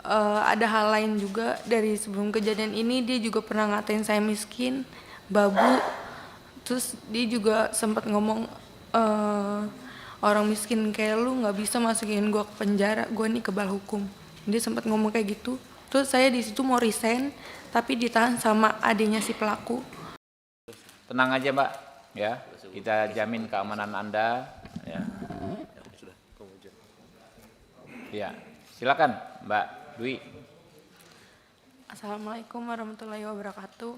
ada hal lain juga dari sebelum kejadian ini. Dia juga pernah ngatain saya miskin, babu. Terus dia juga sempat ngomong, orang miskin kayak lu nggak bisa masukin gue ke penjara, gue nih kebal hukum. Dia sempat ngomong kayak gitu. Terus saya di situ mau resign, tapi ditahan sama adiknya si pelaku. Tenang aja Mbak, ya kita jamin keamanan Anda. Ya, ya silakan Mbak Dwi. Assalamualaikum warahmatullahi wabarakatuh.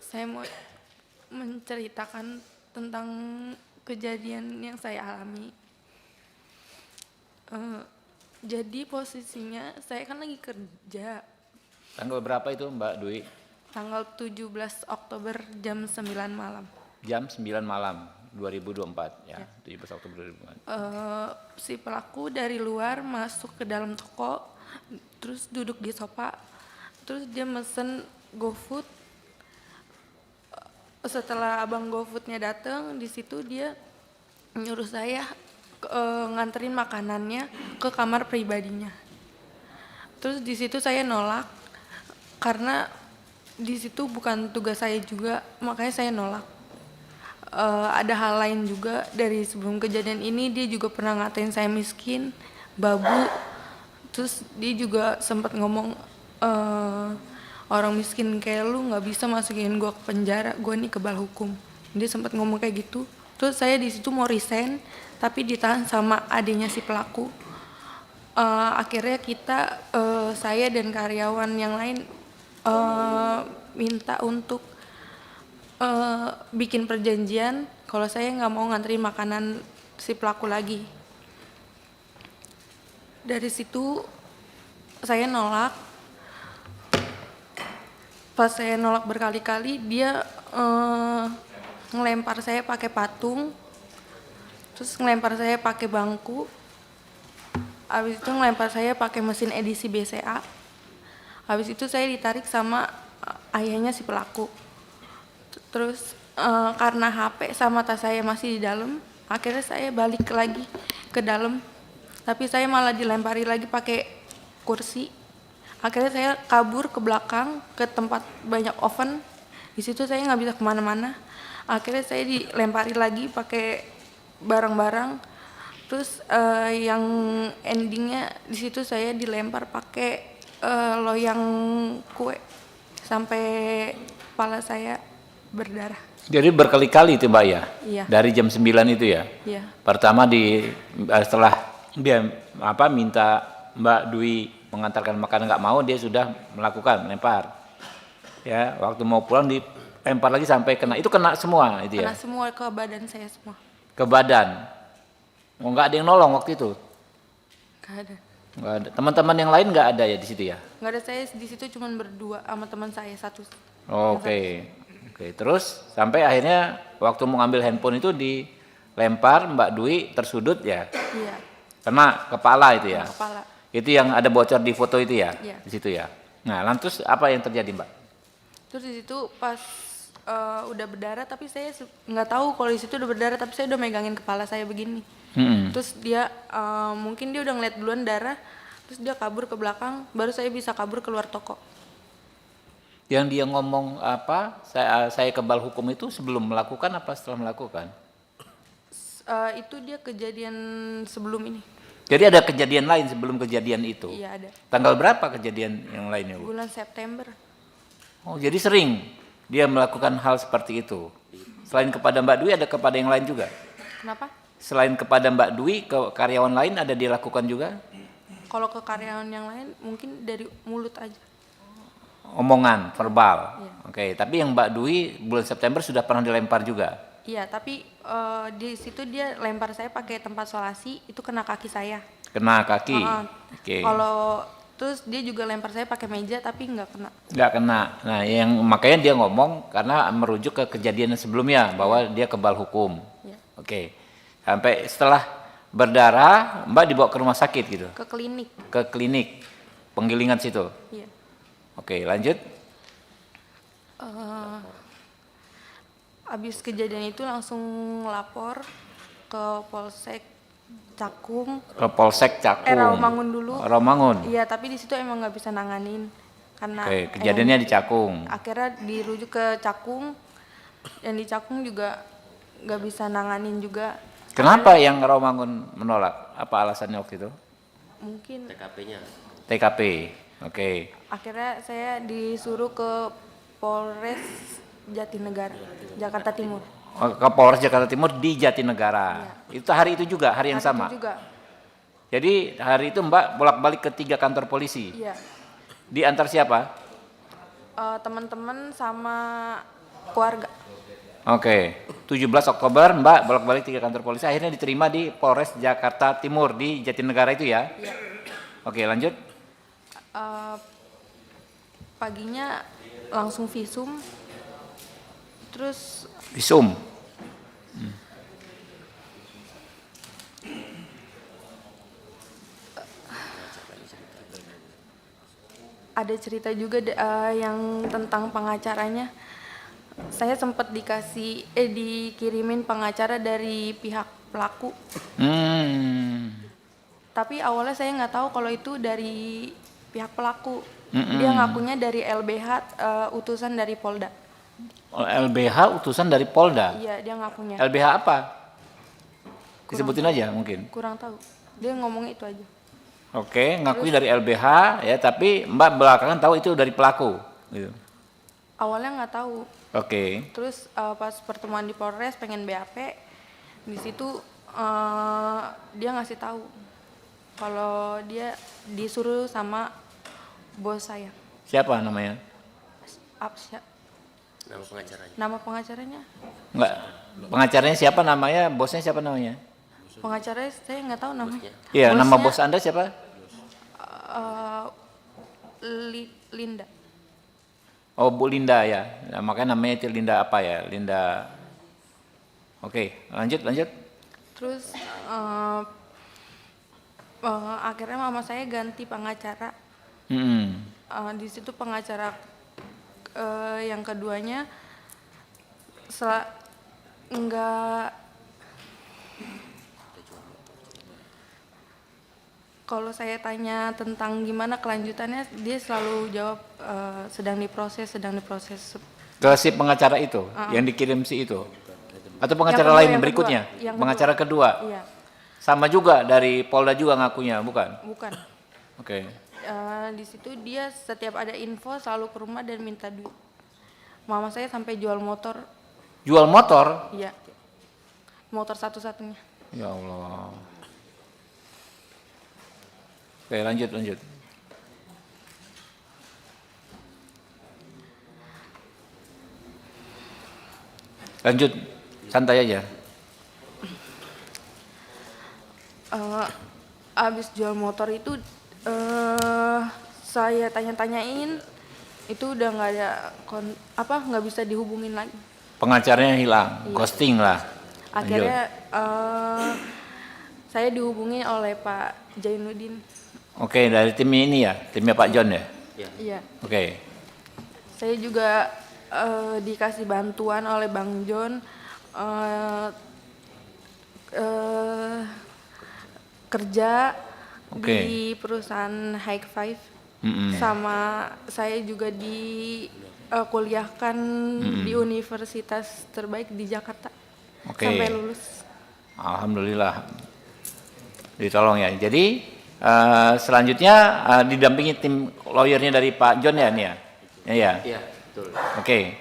Saya mau menceritakan tentang kejadian yang saya alami. Jadi posisinya saya kan lagi kerja. Tanggal berapa itu Mbak Dwi? Tanggal 17 Oktober jam 9 malam. Jam 9 malam 2024 ya. 17 Oktober 2024. Si pelaku dari luar masuk ke dalam toko, terus duduk di sofa, terus dia mesen GoFood. Setelah abang GoFoodnya datang, di situ dia nyuruh saya nganterin makanannya ke kamar pribadinya. Terus di situ saya nolak karena di situ bukan tugas saya juga, makanya saya nolak. Ada hal lain juga dari sebelum kejadian ini. Dia juga pernah ngatain saya miskin, babu. Terus dia juga sempat ngomong, orang miskin kayak lu nggak bisa masukin gue ke penjara, gue nih kebal hukum. Dia sempat ngomong kayak gitu. Terus saya di situ mau resign, tapi ditahan sama adiknya si pelaku. Akhirnya saya dan karyawan yang lain minta untuk bikin perjanjian kalau saya nggak mau nganterin makanan si pelaku lagi. Dari situ saya nolak. Pas saya nolak berkali-kali, dia ngelempar saya pakai patung, terus ngelempar saya pakai bangku, habis itu ngelempar saya pakai mesin edisi BCA. Habis itu saya ditarik sama ayahnya si pelaku. Terus karena HP sama tas saya masih di dalam, akhirnya saya balik lagi ke dalam, tapi saya malah dilempari lagi pakai kursi. Akhirnya saya kabur ke belakang ke tempat banyak oven. Di situ saya nggak bisa kemana-mana. Akhirnya saya dilempari lagi pakai barang-barang. Terus yang endingnya di situ saya dilempar pakai loyang kue sampai kepala saya berdarah. Jadi berkali-kali itu Mbak ya? Iya. Dari jam 9 itu ya? Iya. Pertama setelah dia minta Mbak Dwi mengantarkan makanan nggak mau, dia sudah melakukan melempar. Ya, waktu mau pulang dilempar lagi sampai kena. Itu kena semua itu ya? Kena semua ke badan saya semua. Ke badan. Oh, nggak ada yang nolong waktu itu? Nggak ada. Nggak ada. Teman-teman yang lain nggak ada ya di situ ya? Nggak ada, saya di situ cuma berdua sama teman saya satu. Oke. Terus sampai akhirnya waktu mau ngambil handphone itu dilempar Mbak Dwi tersudut ya? Iya. Kena kepala itu ya? Kepala. Itu yang ada bocor di foto itu ya? Iya. Di situ ya. Nah, lantas apa yang terjadi, Mbak? Terus di situ pas udah berdarah, tapi saya nggak tahu kalau di situ udah berdarah, tapi saya udah megangin kepala saya begini. Terus dia mungkin dia udah ngeliat duluan darah, terus dia kabur ke belakang, baru saya bisa kabur keluar toko. Yang dia ngomong apa? Saya kebal hukum itu sebelum melakukan apa setelah melakukan? Itu dia kejadian sebelum ini. Jadi ada kejadian lain sebelum kejadian itu? Iya ada. Tanggal berapa kejadian yang lainnya, Bu? Bulan September. Oh, jadi sering dia melakukan hal seperti itu. Selain kepada Mbak Dwi, ada kepada yang lain juga? Kenapa? Selain kepada Mbak Dwi, ke karyawan lain ada dilakukan juga? Kalau ke karyawan yang lain mungkin dari mulut aja. Omongan, verbal. Iya. Oke, tapi yang Mbak Dwi bulan September sudah pernah dilempar juga? Iya, tapi di situ dia lempar saya pakai tempat solasi, itu kena kaki saya. Kena kaki? Oke. Kalau terus dia juga lempar saya pakai meja, tapi nggak kena. Nggak kena. Nah, makanya dia ngomong karena merujuk ke kejadian sebelumnya bahwa dia kebal hukum. Iya. Oke. Sampai setelah berdarah, Mbak dibawa ke rumah sakit gitu? Ke klinik. Ke klinik penggilingan situ? Iya. Oke, lanjut. Abis kejadian itu langsung lapor ke Polsek Cakung, Ke Polsek Cakung. Rawamangun dulu. Rawamangun. Iya, tapi di situ emang nggak bisa nanganin karena Oke, kejadiannya di Cakung. akhirnya dirujuk ke Cakung. Yang di Cakung juga nggak bisa nanganin juga. Kenapa yang Rawamangun menolak? Apa alasannya waktu itu? Mungkin TKP. Oke. akhirnya saya disuruh ke Polres Jatinegara, Jakarta Timur. Ke Polres Jakarta Timur di Jatinegara. Itu hari itu juga, hari yang Hari sama. itu juga, Jadi hari itu Mbak bolak-balik ke 3 kantor polisi. iya. Diantar siapa? Teman-teman sama keluarga. Oke. 17 Oktober Mbak bolak-balik 3 kantor polisi. Akhirnya diterima di Polres Jakarta Timur di Jatinegara itu ya. Iya. Oke, lanjut. Paginya langsung visum. Terus Visum. ada cerita juga yang tentang pengacaranya. Saya sempat dikirimin pengacara dari pihak pelaku. Tapi awalnya saya nggak tahu kalau itu dari pihak pelaku. Dia ngakunya dari LBH, utusan dari Polda. LBH utusan dari Polda. Iya, dia ngakunya. LBH apa? Disebutin aja mungkin. Kurang tahu. Dia ngomong itu aja. Oke, ngakui dari LBH ya, tapi Mbak belakangan tahu itu dari pelaku. Gitu. Awalnya nggak tahu. Oke. Terus pas pertemuan di Polres pengen BAP, di situ dia ngasih tahu kalau dia disuruh sama bos saya. Siapa namanya? Nama pengacaranya? Enggak. Pengacaranya siapa namanya? Bosnya siapa namanya? Pengacaranya saya nggak tahu namanya. Iya, nama Bosnya, bos Anda siapa? Linda. Oh, Bu Linda ya. Nah, makanya namanya itu Linda apa ya? Linda. Oke, lanjut. Terus akhirnya mama saya ganti pengacara. Di situ pengacara yang keduanya enggak. Kalau saya tanya tentang gimana kelanjutannya, dia selalu jawab sedang diproses. Ke si pengacara itu yang dikirim si itu. Atau pengacara Yang kedua, lain yang berikutnya? kedua. Yang Pengacara kedua. Iya, Sama juga dari Polda juga ngakunya, bukan? bukan. Oke. Di situ dia setiap ada info selalu ke rumah dan minta duit. Mama saya sampai jual motor. Jual motor? Iya. Motor satu-satunya. Ya Allah. Oke, lanjut. Lanjut, santai aja. Abis jual motor itu saya tanya-tanyain, itu udah nggak ada nggak bisa dihubungin lagi. Pengacaranya hilang, ghosting lah. Akhirnya saya dihubungi oleh Pak Jainuddin. Oke, dari tim ini ya, timnya Pak John ya. Iya. Oke. Saya juga dikasih bantuan oleh Bang John kerja di perusahaan High Five. Sama saya juga kuliahkan di universitas terbaik di Jakarta. Sampai lulus. Alhamdulillah ditolong ya. Jadi selanjutnya didampingi tim lawyernya dari Pak John ya nih ya. Iya. Iya, betul. Oke.